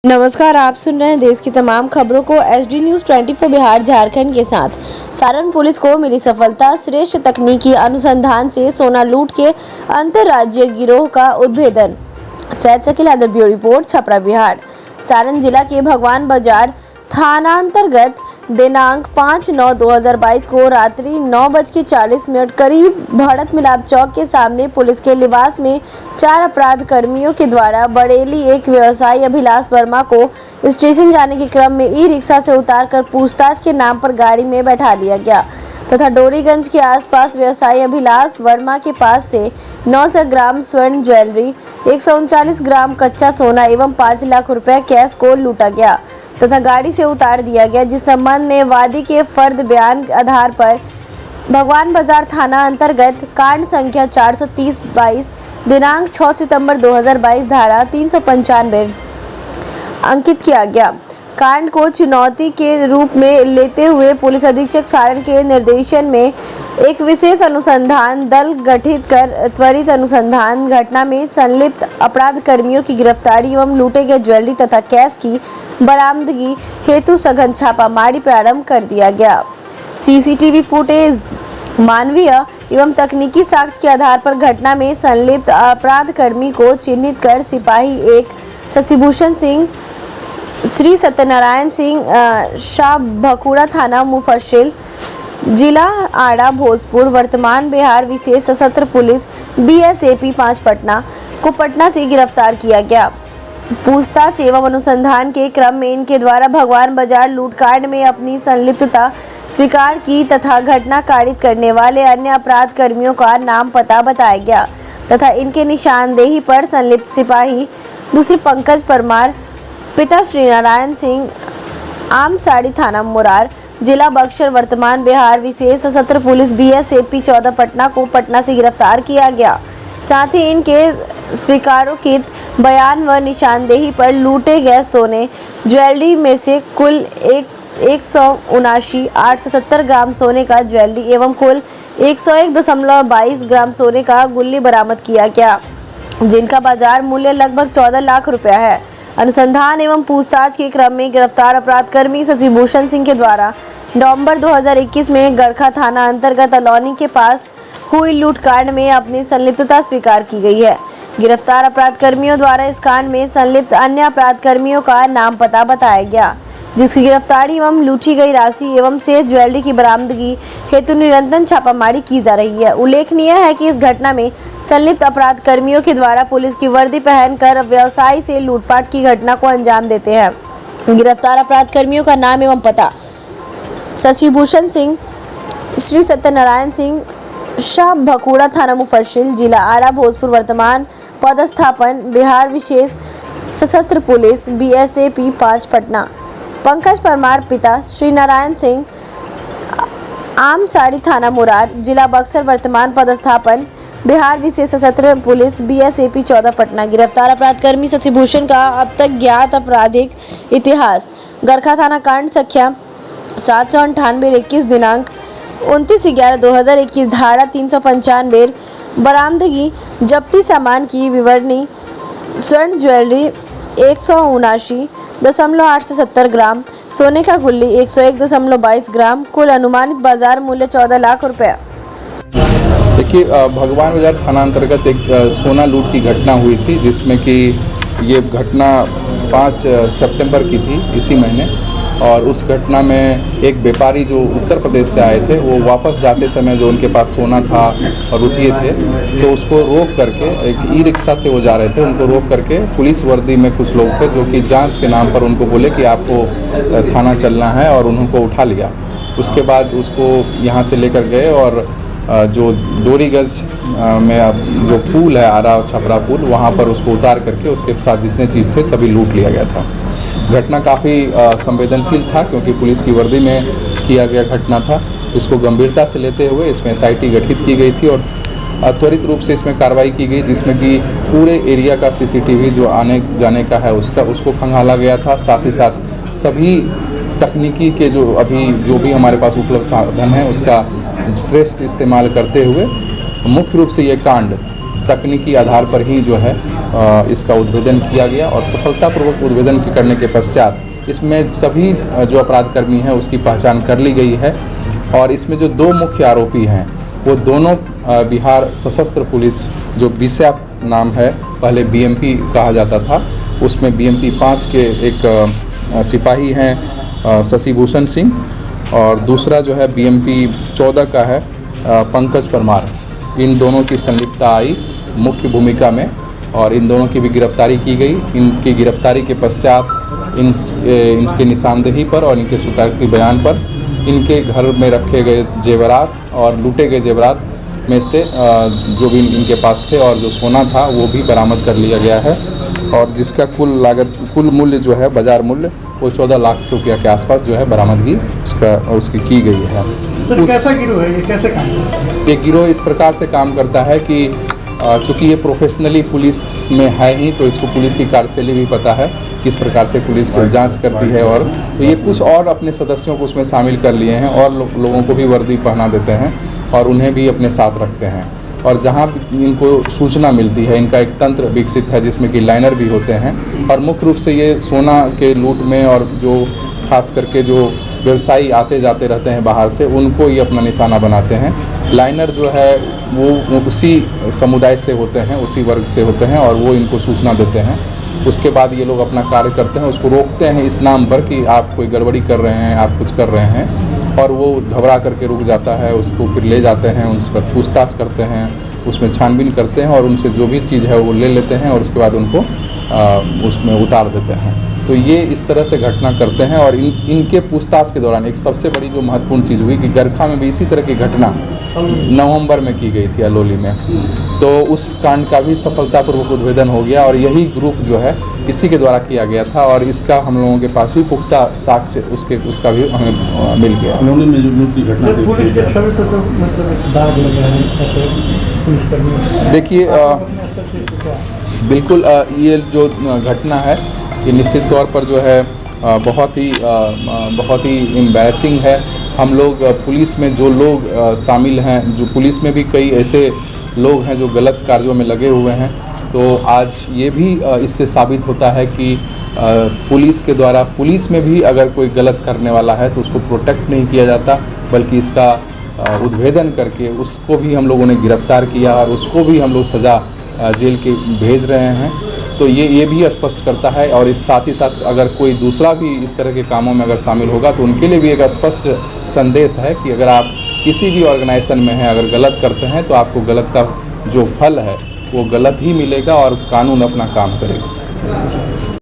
नमस्कार, आप सुन रहे हैं देश की तमाम खबरों को एसडी न्यूज़ 24 बिहार झारखंड के साथ। सारण पुलिस को मिली सफलता, श्रेष्ठ तकनीकी अनुसंधान से सोना लूट के अंतर्राज्यीय गिरोह का उद्भेदन। Saeed Shakeel Haider, bureau report, Chhapra, Bihar. सारण जिला के भगवान बाजार थानांतर्गत दिनांक 5/9/2022 को रात्रि 9:40 करीब भड़त मिलाप चौक के सामने पुलिस के लिबास में 4 अपराध कर्मियों के द्वारा बरेली एक व्यवसायी अभिलाष वर्मा को स्टेशन जाने के क्रम में ई रिक्शा से उतारकर पूछताछ के नाम पर गाड़ी में बैठा लिया गया तथा डोरीगंज के आसपास व्यवसायी अभिलाष वर्मा के पास से 900 ग्राम स्वर्ण ज्वेलरी, 139 ग्राम कच्चा सोना एवं 5 लाख रुपए कैश को लूटा गया तथा गाड़ी से उतार दिया गया, जिस संबंध में वादी के फर्द बयान आधार पर भगवान बाजार थाना अंतर्गत कांड संख्या 430/22 दिनांक 6 सितंबर 2022 धारा 395 अंकित किया गया। कांड को चुनौती के रूप में लेते हुए पुलिस अधीक्षक सारण के निर्देशन में एक विशेष अनुसंधान दल गठित कर त्वरित अनुसंधान घटना में संलिप्त अपराध कर्मियों की गिरफ्तारी एवं लूटे गए ज्वेलरी तथा कैश की बरामदगी हेतु सघन छापामारी प्रारंभ कर दिया गया। सीसीटीवी फुटेज, मानवीय एवं तकनीकी साक्ष्य के आधार पर घटना में संलिप्त अपराध कर्मी को चिन्हित कर सिपाही 1 शशिभूषण सिंह, श्री सत्यनारायण सिंह, शाह भखुड़ा थाना मुफस्सिल, जिला आड़ा भोजपुर, वर्तमान बिहार विशेष सशस्त्र पुलिस BSAP 5 पटना को पटना से गिरफ्तार किया गया। पूछताछ एवं अनुसंधान के क्रम में इनके द्वारा भगवान बाजार लूटकांड में अपनी संलिप्तता स्वीकार की तथा घटना कारित करने वाले अन्य अपराध कर्मियों का नाम पता बताया गया तथा इनके निशानदेही पर संलिप्त सिपाही दूसरे पंकज परमार, पिता श्रीनारायण सिंह, आमसाड़ी थाना मुरार, जिला बक्सर, वर्तमान बिहार विशेष सशस्त्र पुलिस BSAP 14 पटना को पटना से गिरफ्तार किया गया। साथ ही इनके स्वीकारोचित बयान व निशानदेही पर लूटे गए सोने ज्वेलरी में से कुल 179,870 ग्राम सोने का ज्वेलरी एवं कुल 101.22 ग्राम सोने का गुल्ली बरामद किया गया, जिनका बाजार मूल्य लगभग 14 लाख रुपया है। अनुसंधान एवं पूछताछ के क्रम में गिरफ्तार अपराध कर्मी शशिभूषण सिंह के द्वारा नवंबर 2021 में गरखा थाना अंतर्गत अलौनी के पास हुई लूटकांड में अपनी संलिप्तता स्वीकार की गई है। गिरफ्तार अपराध कर्मियों द्वारा इस कांड में संलिप्त अन्य अपराध कर्मियों का नाम पता बताया गया, जिसकी गिरफ्तारी एवं लूटी गई राशि एवं शेष ज्वेलरी की बरामदगी हेतु निरंतर छापामारी की जा रही है। उल्लेखनीय है कि इस घटना में संलिप्त अपराध कर्मियों के द्वारा पुलिस की वर्दी पहनकर व्यवसायी से लूटपाट की घटना को अंजाम देते हैं। गिरफ्तार अपराध कर्मियों का नाम एवं पता: शशिभूषण सिंह, श्री सत्यनारायण सिंह, शाह भखुड़ा थाना मुफस्सिल, जिला आड़ा भोजपुर, वर्तमान पदस्थापन बिहार विशेष सशस्त्र पुलिस BSAP 5 पटना। पंकज परमार, पिता श्रीनारायण सिंह, आमसाड़ी थाना मुरार, जिला बक्सर, वर्तमान पदस्थापन बिहार विशेष सशस्त्र पुलिस BSAP 14 पटना। गिरफ्तार अपराध कर्मी शशिभूषण का अब तक ज्ञात आपराधिक इतिहास: गरखा थाना कांड संख्या 798/21 दिनांक 29/11/2021 धारा 395 बरामदगी, जब्ती सामान की विवरणी: स्वर्ण ज्वेलरी 179.870 ग्राम, सोने का गुल्ली 101.22 ग्राम, कुल अनुमानित बाजार मूल्य 14 लाख रुपया। देखिए, भगवान बाजार थाना अंतर्गत एक सोना लूट की घटना हुई थी, जिसमें कि ये घटना 5 सितंबर की थी इसी महीने। और उस घटना में एक व्यापारी जो उत्तर प्रदेश से आए थे, वो वापस जाते समय जो उनके पास सोना था और रुपये थे, तो उसको रोक करके एक ई रिक्शा से वो जा रहे थे, उनको रोक करके पुलिस वर्दी में कुछ लोग थे जो कि जांच के नाम पर उनको बोले कि आपको थाना चलना है, और उनको उठा लिया। उसके बाद उसको यहाँ से लेकर गए और जो डोरीगंज में जो पुल है, आरा छपरा पुल, वहाँ पर उसको उतार करके उसके साथ जितने चीज़ थे सभी लूट लिया गया था। घटना काफ़ी संवेदनशील था, क्योंकि पुलिस की वर्दी में किया गया घटना था। इसको गंभीरता से लेते हुए इसमें SIT गठित की गई थी और त्वरित रूप से इसमें कार्रवाई की गई, जिसमें कि पूरे एरिया का CCTV जो आने जाने का है उसको खंगाला गया था। साथ ही साथ सभी तकनीकी के जो भी हमारे पास उपलब्ध साधन है उसका श्रेष्ठ इस्तेमाल करते हुए मुख्य रूप से ये कांड तकनीकी आधार पर ही जो है इसका उद्भेदन किया गया और सफलतापूर्वक उद्भेदन करने के पश्चात इसमें सभी जो अपराधकर्मी हैं उसकी पहचान कर ली गई है और इसमें जो दो मुख्य आरोपी हैं वो दोनों बिहार सशस्त्र पुलिस जो बीएसएफ नाम है, पहले बीएमपी कहा जाता था, उसमें बीएमपी 5 के एक सिपाही हैं शशि भूषण सिंह और दूसरा जो है बीएमपी 14 का है पंकज परमार। इन दोनों की संलिप्तता आई मुख्य भूमिका में और इन दोनों की भी गिरफ्तारी की गई। इनकी गिरफ्तारी के पश्चात इनके निशानदेही पर और इनके स्वीकारोक्ति बयान पर इनके घर में रखे गए जेवरात और लूटे गए जेवरात में से जो भी इनके पास थे और जो सोना था वो भी बरामद कर लिया गया है और जिसका कुल मूल्य जो है बाज़ार मूल्य वो 14 लाख रुपया के आसपास जो है बरामदगी उसकी की गई है। तो कैसा गिरोह है ये, कैसे काम करता है? ये गिरोह इस प्रकार से काम करता है कि चूँकि ये प्रोफेशनली पुलिस में है ही तो इसको पुलिस की कार्यशैली भी पता है किस प्रकार से पुलिस जांच करती है और तो ये कुछ और अपने सदस्यों को उसमें शामिल कर लिए हैं और लोगों को भी वर्दी पहना देते हैं और उन्हें भी अपने साथ रखते हैं और जहाँ इनको सूचना मिलती है इनका एक तंत्र विकसित है जिसमें कि लाइनर भी होते हैं और मुख्य रूप से ये सोना के लूट में और जो खास करके जो व्यवसायी आते जाते रहते हैं बाहर से उनको ये अपना निशाना बनाते हैं। लाइनर जो है वो उसी समुदाय से होते हैं, उसी वर्ग से होते हैं और वो इनको सूचना देते हैं। उसके बाद ये लोग अपना कार्य करते हैं, उसको रोकते हैं इस नाम पर कि आप कोई गड़बड़ी कर रहे हैं, आप कुछ कर रहे हैं और वो घबरा करके रुक जाता है। उसको फिर ले जाते हैं, उस पर पूछताछ करते हैं, उसमें छानबीन करते हैं और उनसे जो भी चीज़ है वो ले लेते हैं और उसके बाद उनको उसमें उतार देते हैं। तो ये इस तरह से घटना करते हैं और इनके पूछताछ के दौरान एक सबसे बड़ी जो महत्वपूर्ण चीज़ हुई कि गरखा में भी इसी तरह की घटना नवंबर में की गई थी अलोली में, तो उस कांड का भी सफलतापूर्वक उद्भेदन हो गया और यही ग्रुप जो है इसी के द्वारा किया गया था और इसका हम लोगों के पास भी पुख्ता साक्ष्य उसका भी हमें मिल गया। अलोली में जो लूट की घटना थी पुलिस के छवि पे तो मतलब दाग लग रहा है पुलिसकर्मी। देखिए बिल्कुल ये जो घटना है ये निश्चित तौर पर जो है बहुत ही एम्बैरसिंग है। हम लोग पुलिस में जो लोग शामिल हैं, जो पुलिस में भी कई ऐसे लोग हैं जो गलत कार्यों में लगे हुए हैं, तो आज ये भी इससे साबित होता है कि पुलिस के द्वारा पुलिस में भी अगर कोई गलत करने वाला है तो उसको प्रोटेक्ट नहीं किया जाता बल्कि इसका उद्भेदन करके उसको भी हम लोगों ने गिरफ्तार किया और उसको भी हम लोग सज़ा जेल के भेज रहे हैं। तो ये भी स्पष्ट करता है और इस साथ ही साथ अगर कोई दूसरा भी इस तरह के कामों में अगर शामिल होगा तो उनके लिए भी एक स्पष्ट संदेश है कि अगर आप किसी भी ऑर्गेनाइजेशन में हैं, अगर गलत करते हैं तो आपको गलत का जो फल है वो गलत ही मिलेगा और कानून अपना काम करेगा।